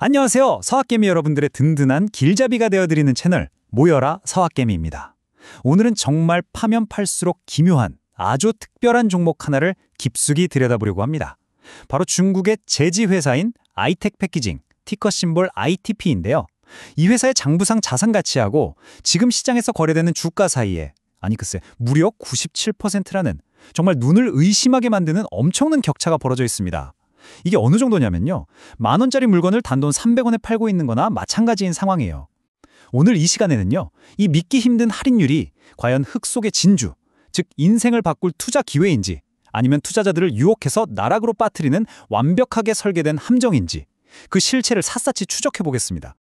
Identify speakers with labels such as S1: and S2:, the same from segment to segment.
S1: 안녕하세요. 서학개미 여러분들의 든든한 길잡이가 되어드리는 채널 모여라 서학개미입니다. 오늘은 정말 파면 팔수록 기묘한 아주 특별한 종목 하나를 깊숙이 들여다보려고 합니다. 바로 중국의 제지회사인 아이텍 패키징, 티커 심볼 ITP인데요. 이 회사의 장부상 자산 가치하고 지금 시장에서 거래되는 주가 사이에 글쎄 무려 97%라는 정말 눈을 의심하게 만드는 엄청난 격차가 벌어져 있습니다. 이게 어느 정도냐면요. 10,000원짜리 물건을 단돈 300원에 팔고 있는 거나 마찬가지인 상황이에요. 오늘 이 시간에는요. 이 믿기 힘든 할인율이 과연 흙 속의 진주, 즉 인생을 바꿀 투자 기회인지 아니면 투자자들을 유혹해서 나락으로 빠뜨리는 완벽하게 설계된 함정인지 그 실체를 샅샅이 추적해 보겠습니다.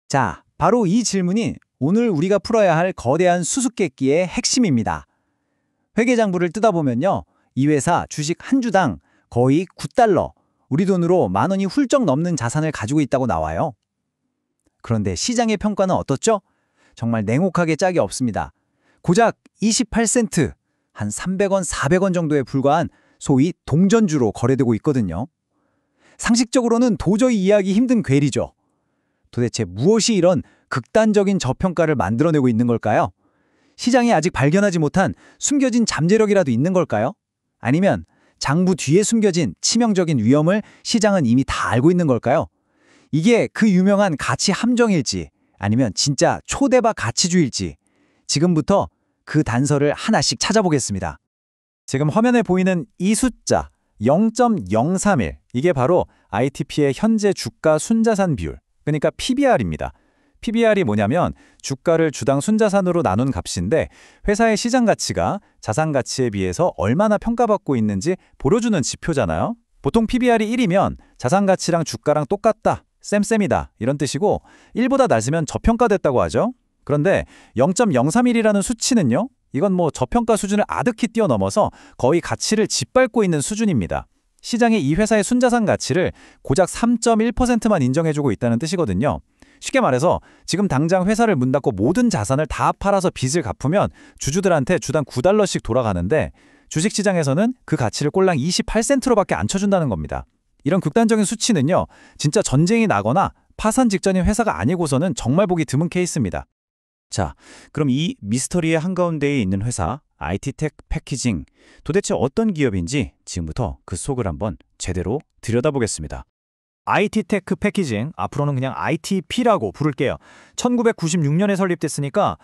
S2: 자, 바로 이 질문이 오늘 우리가 풀어야 할 거대한 수수께끼의 핵심입니다. 회계장부를 뜯어보면요. 이 회사 주식 한 주당 거의 9달러, 우리 돈으로 10,000원이 훌쩍 넘는 자산을 가지고 있다고 나와요. 그런데 시장의 평가는 어떻죠? 정말 냉혹하게 짝이 없습니다. 고작 28센트, 한 300원, 400원 정도에 불과한 소위 동전주로 거래되고 있거든요. 상식적으로는 도저히 이해하기 힘든 괴리죠. 도대체 무엇이 이런 극단적인 저평가를 만들어내고 있는 걸까요? 시장이 아직 발견하지 못한 숨겨진 잠재력이라도 있는 걸까요? 아니면 장부 뒤에 숨겨진 치명적인 위험을 시장은 이미 다 알고 있는 걸까요? 이게 그 유명한 가치 함정일지 아니면 진짜 초대박 가치주의일지 지금부터 그 단서를 하나씩 찾아보겠습니다. 지금 화면에 보이는 이 숫자 0.031 이게 바로 ITP의 현재 주가 순자산 비율 그러니까 PBR입니다. PBR이 뭐냐면 주가를 주당 순자산으로 나눈 값인데 회사의 시장 가치가 자산 가치에 비해서 얼마나 평가받고 있는지 보여주는 지표잖아요. 보통 PBR이 1이면 자산 가치랑 주가랑 똑같다, 쌤쌤이다 이런 뜻이고 1보다 낮으면 저평가됐다고 하죠. 그런데 0.031이라는 수치는요. 이건 저평가 수준을 아득히 뛰어넘어서 거의 가치를 짓밟고 있는 수준입니다. 시장이 이 회사의 순자산 가치를 고작 3.1%만 인정해주고 있다는 뜻이거든요. 쉽게 말해서 지금 당장 회사를 문 닫고 모든 자산을 다 팔아서 빚을 갚으면 주주들한테 주당 9달러씩 돌아가는데 주식시장에서는 그 가치를 꼴랑 28센트로밖에 안 쳐준다는 겁니다. 이런 극단적인 수치는요. 진짜 전쟁이 나거나 파산 직전인 회사가 아니고서는 정말 보기 드문 케이스입니다. 자, 그럼 이 미스터리의 한가운데에 있는 회사 IT텍 패키징 도대체 어떤 기업인지 지금부터 그 속을 한번 제대로 들여다보겠습니다. IT텍 패키징, 앞으로는 그냥 ITP라고 부를게요. 1996년에 설립됐으니까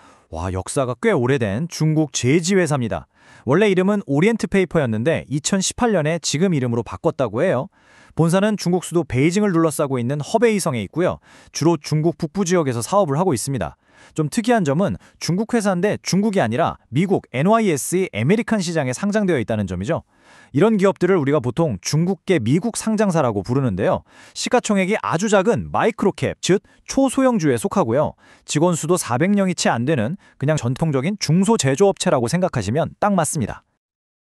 S2: 역사가 꽤 오래된 중국 제지회사입니다. 원래 이름은 오리엔트 페이퍼였는데 2018년에 지금 이름으로 바꿨다고 해요. 본사는 중국 수도 베이징을 둘러싸고 있는 허베이성에 있고요. 주로 중국 북부 지역에서 사업을 하고 있습니다. 좀 특이한 점은 중국 회사인데 중국이 아니라 미국 NYSE 아메리칸 시장에 상장되어 있다는 점이죠. 이런 기업들을 우리가 보통 중국계 미국 상장사라고 부르는데요. 시가총액이 아주 작은 마이크로캡, 즉 초소형주에 속하고요. 직원 수도 400명이 채 안 되는 그냥 전통적인 중소제조업체라고 생각하시면 딱 맞습니다.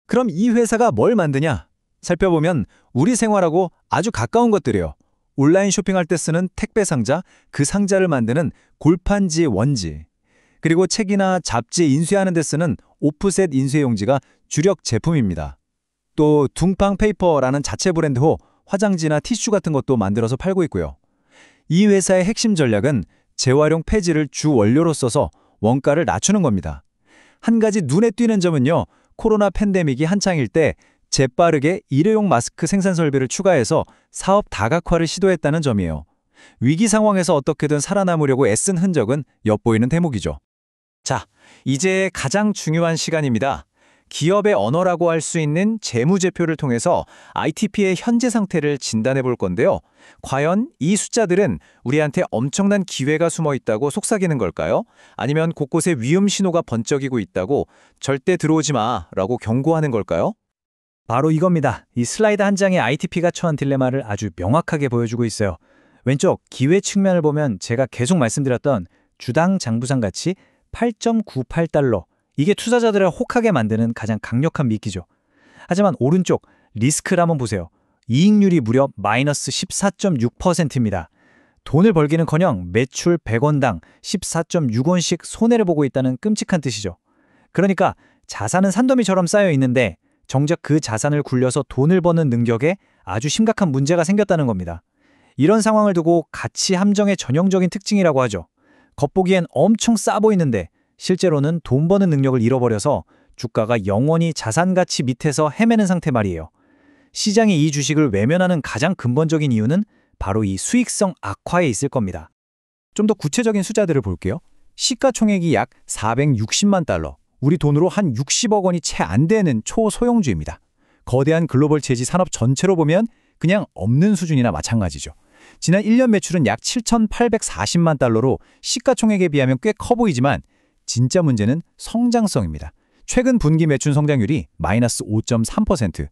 S2: 그럼 이 회사가 뭘 만드냐? 살펴보면 우리 생활하고 아주 가까운 것들이에요. 온라인 쇼핑할 때 쓰는 택배 상자, 그 상자를 만드는 골판지 원지, 그리고 책이나 잡지 인쇄하는 데 쓰는 오프셋 인쇄용지가 주력 제품입니다. 또 둥팡 페이퍼라는 자체 브랜드호 화장지나 티슈 같은 것도 만들어서 팔고 있고요. 이 회사의 핵심 전략은 재활용 폐지를 주 원료로 써서 원가를 낮추는 겁니다. 한 가지 눈에 띄는 점은요. 코로나 팬데믹이 한창일 때 재빠르게 일회용 마스크 생산 설비를 추가해서 사업 다각화를 시도했다는 점이에요. 위기 상황에서 어떻게든 살아남으려고 애쓴 흔적은 엿보이는 대목이죠. 자, 이제 가장 중요한 시간입니다. 기업의 언어라고 할 수 있는 재무제표를 통해서 ITP의 현재 상태를 진단해 볼 건데요. 과연 이 숫자들은 우리한테 엄청난 기회가 숨어 있다고 속삭이는 걸까요? 아니면 곳곳에 위험 신호가 번쩍이고 있다고 절대 들어오지 마라고 경고하는 걸까요? 바로 이겁니다. 이 슬라이드 한 장에 ITP가 처한 딜레마를 아주 명확하게 보여주고 있어요. 왼쪽 기회 측면을 보면 제가 계속 말씀드렸던 주당 장부상 가치 8.98달러. 이게 투자자들을 혹하게 만드는 가장 강력한 미끼죠. 하지만 오른쪽 리스크를 한번 보세요. 이익률이 무려 마이너스 14.6%입니다. 돈을 벌기는커녕 매출 100원당 14.6원씩 손해를 보고 있다는 끔찍한 뜻이죠. 그러니까 자산은 산더미처럼 쌓여 있는데 정작 그 자산을 굴려서 돈을 버는 능력에 아주 심각한 문제가 생겼다는 겁니다. 이런 상황을 두고 가치 함정의 전형적인 특징이라고 하죠. 겉보기엔 엄청 싸 보이는데 실제로는 돈 버는 능력을 잃어버려서 주가가 영원히 자산 가치 밑에서 헤매는 상태 말이에요. 시장이 이 주식을 외면하는 가장 근본적인 이유는 바로 이 수익성 악화에 있을 겁니다. 좀 더 구체적인 숫자들을 볼게요. 시가총액이 약 460만 달러, 우리 돈으로 한 60억 원이 채 안 되는 초소형주입니다. 거대한 글로벌 제지 산업 전체로 보면 그냥 없는 수준이나 마찬가지죠. 지난 1년 매출은 약 7,840만 달러로 시가총액에 비하면 꽤 커 보이지만 진짜 문제는 성장성입니다. 최근 분기 매출 성장률이 마이너스 5.3%,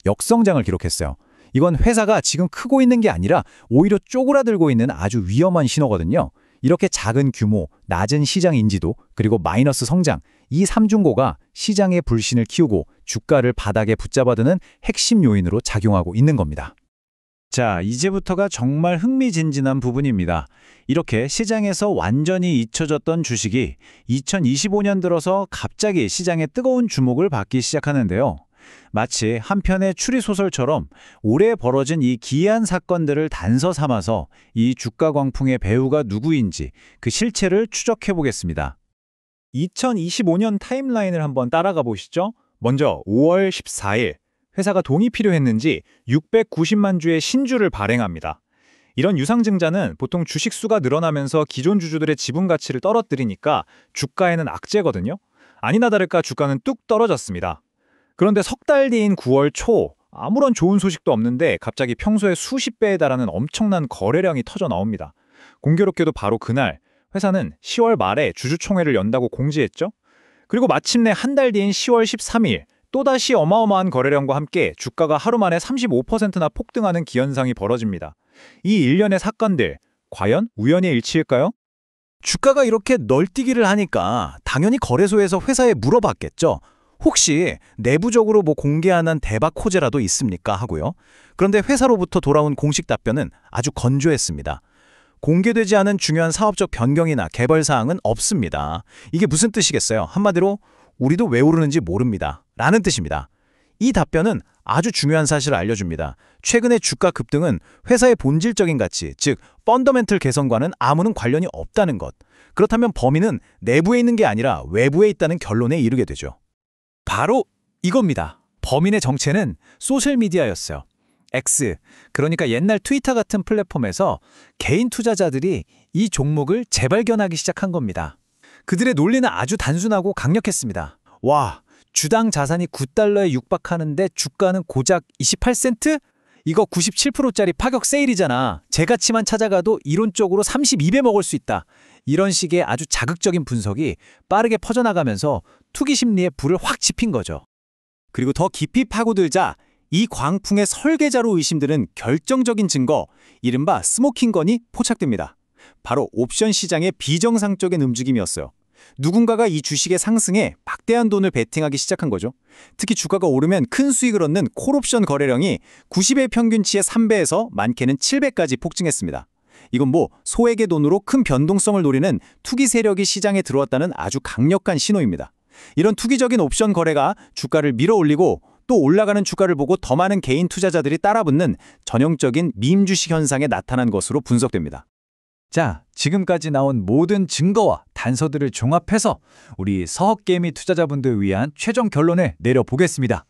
S2: 역성장을 기록했어요. 이건 회사가 지금 크고 있는 게 아니라 오히려 쪼그라들고 있는 아주 위험한 신호거든요. 이렇게 작은 규모, 낮은 시장 인지도, 그리고 마이너스 성장, 이 삼중고가 시장의 불신을 키우고 주가를 바닥에 붙잡아두는 핵심 요인으로 작용하고 있는 겁니다. 자, 이제부터가 정말 흥미진진한 부분입니다. 이렇게 시장에서 완전히 잊혀졌던 주식이 2025년 들어서 갑자기 시장에 뜨거운 주목을 받기 시작하는데요. 마치 한 편의 추리소설처럼 올해 벌어진 이 기이한 사건들을 단서 삼아서 이 주가 광풍의 배후가 누구인지 그 실체를 추적해 보겠습니다. 2025년 타임라인을 한번 따라가 보시죠. 먼저 5월 14일, 회사가 돈이 필요했는지 690만 주의 신주를 발행합니다. 이런 유상증자는 보통 주식 수가 늘어나면서 기존 주주들의 지분 가치를 떨어뜨리니까 주가에는 악재거든요. 아니나 다를까 주가는 뚝 떨어졌습니다. 그런데 석 달 뒤인 9월 초, 아무런 좋은 소식도 없는데 갑자기 평소의 수십 배에 달하는 엄청난 거래량이 터져 나옵니다. 공교롭게도 바로 그날 회사는 10월 말에 주주총회를 연다고 공지했죠. 그리고 마침내 한 달 뒤인 10월 13일 또다시 어마어마한 거래량과 함께 주가가 하루 만에 35%나 폭등하는 기현상이 벌어집니다. 이 일련의 사건들, 과연 우연의 일치일까요? 주가가 이렇게 널뛰기를 하니까 당연히 거래소에서 회사에 물어봤겠죠. 혹시 내부적으로 공개하는 대박 호재라도 있습니까? 하고요. 그런데 회사로부터 돌아온 공식 답변은 아주 건조했습니다. 공개되지 않은 중요한 사업적 변경이나 개발 사항은 없습니다. 이게 무슨 뜻이겠어요? 한마디로 우리도 왜 오르는지 모릅니다. 라는 뜻입니다. 이 답변은 아주 중요한 사실을 알려줍니다. 최근의 주가 급등은 회사의 본질적인 가치, 즉 펀더멘털 개선과는 아무런 관련이 없다는 것. 그렇다면 범인은 내부에 있는 게 아니라 외부에 있다는 결론에 이르게 되죠. 바로 이겁니다. 범인의 정체는 소셜미디어였어요. X, 그러니까 옛날 트위터 같은 플랫폼에서 개인 투자자들이 이 종목을 재발견하기 시작한 겁니다. 그들의 논리는 아주 단순하고 강력했습니다. 와, 주당 자산이 9달러에 육박하는데 주가는 고작 28센트? 이거 97%짜리 파격 세일이잖아. 제 가치만 찾아가도 이론적으로 32배 먹을 수 있다. 이런 식의 아주 자극적인 분석이 빠르게 퍼져나가면서 투기 심리에 불을 확 지핀 거죠. 그리고 더 깊이 파고들자 이 광풍의 설계자로 의심되는 결정적인 증거, 이른바 스모킹건이 포착됩니다. 바로 옵션 시장의 비정상적인 움직임이었어요. 누군가가 이 주식의 상승에 막대한 돈을 베팅하기 시작한 거죠. 특히 주가가 오르면 큰 수익을 얻는 콜옵션 거래량이 90의 평균치의 3배에서 많게는 7배까지 폭증했습니다. 이건 소액의 돈으로 큰 변동성을 노리는 투기 세력이 시장에 들어왔다는 아주 강력한 신호입니다. 이런 투기적인 옵션 거래가 주가를 밀어올리고 또 올라가는 주가를 보고 더 많은 개인 투자자들이 따라붙는 전형적인 밈 주식 현상에 나타난 것으로 분석됩니다. 자, 지금까지 나온 모든 증거와 단서들을 종합해서 우리 서학개미 투자자분들 위한 최종 결론을 내려보겠습니다.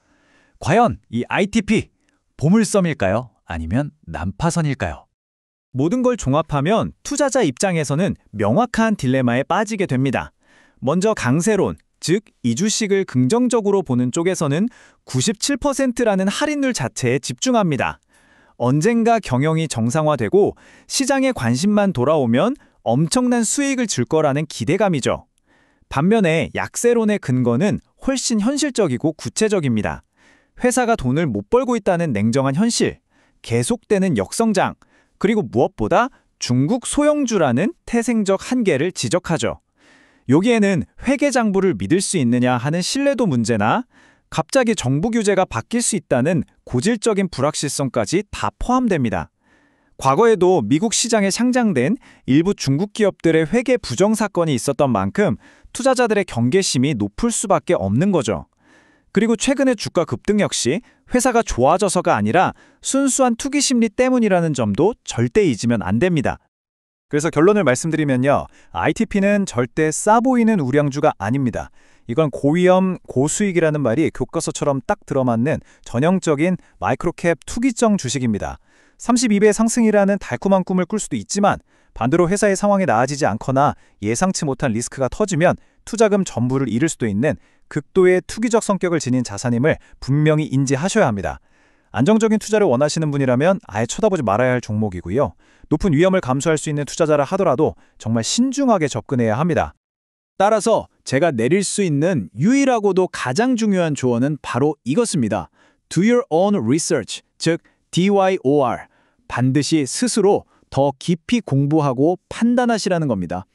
S2: 과연 이 ITP 보물섬일까요? 아니면 난파선일까요? 모든 걸 종합하면 투자자 입장에서는 명확한 딜레마에 빠지게 됩니다. 먼저 강세론, 즉 이 주식을 긍정적으로 보는 쪽에서는 97%라는 할인율 자체에 집중합니다. 언젠가 경영이 정상화되고 시장의 관심만 돌아오면 엄청난 수익을 줄 거라는 기대감이죠. 반면에 약세론의 근거는 훨씬 현실적이고 구체적입니다. 회사가 돈을 못 벌고 있다는 냉정한 현실, 계속되는 역성장, 그리고 무엇보다 중국 소형주라는 태생적 한계를 지적하죠. 여기에는 회계장부를 믿을 수 있느냐 하는 신뢰도 문제나 갑자기 정부 규제가 바뀔 수 있다는 고질적인 불확실성까지 다 포함됩니다. 과거에도 미국 시장에 상장된 일부 중국 기업들의 회계 부정 사건이 있었던 만큼 투자자들의 경계심이 높을 수밖에 없는 거죠.
S3: 그리고 최근의 주가 급등 역시 회사가 좋아져서가 아니라 순수한 투기 심리 때문이라는 점도 절대 잊으면 안 됩니다. 그래서 결론을 말씀드리면요. ITP는 절대 싸 보이는 우량주가 아닙니다. 이건 고위험, 고수익이라는 말이 교과서처럼 딱 들어맞는 전형적인 마이크로캡 투기성 주식입니다. 32배 상승이라는 달콤한 꿈을 꿀 수도 있지만 반대로 회사의 상황이 나아지지 않거나 예상치 못한 리스크가 터지면 투자금 전부를 잃을 수도 있는 극도의 투기적 성격을 지닌 자산임을 분명히 인지하셔야 합니다. 안정적인 투자를 원하시는 분이라면 아예 쳐다보지 말아야 할 종목이고요. 높은 위험을 감수할 수 있는 투자자라 하더라도 정말 신중하게 접근해야 합니다.
S2: 따라서 제가 내릴 수 있는 유일하고도 가장 중요한 조언은 바로 이것입니다. Do your own research, 즉 DYOR. 반드시 스스로 더 깊이 공부하고 판단하시라는 겁니다.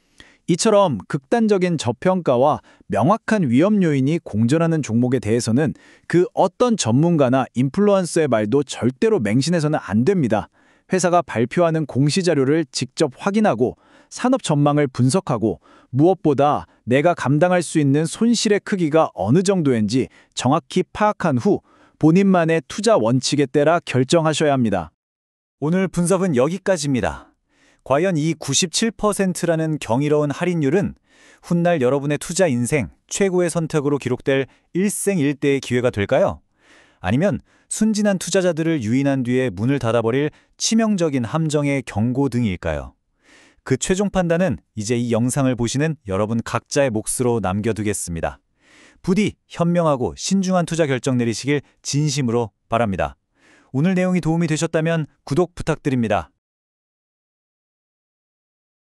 S2: 이처럼 극단적인 저평가와 명확한 위험 요인이 공존하는 종목에 대해서는 그 어떤 전문가나 인플루언서의 말도 절대로 맹신해서는 안 됩니다. 회사가 발표하는 공시 자료를 직접 확인하고 산업 전망을 분석하고 무엇보다 내가 감당할 수 있는 손실의 크기가 어느 정도인지 정확히 파악한 후 본인만의 투자 원칙에 따라 결정하셔야 합니다.
S1: 오늘 분석은 여기까지입니다. 과연 이 97%라는 경이로운 할인율은 훗날 여러분의 투자 인생 최고의 선택으로 기록될 일생일대의 기회가 될까요? 아니면 순진한 투자자들을 유인한 뒤에 문을 닫아버릴 치명적인 함정의 경고 등일까요? 그 최종 판단은 이제 이 영상을 보시는 여러분 각자의 몫으로 남겨두겠습니다. 부디 현명하고 신중한 투자 결정 내리시길 진심으로 바랍니다. 오늘 내용이 도움이 되셨다면 구독 부탁드립니다.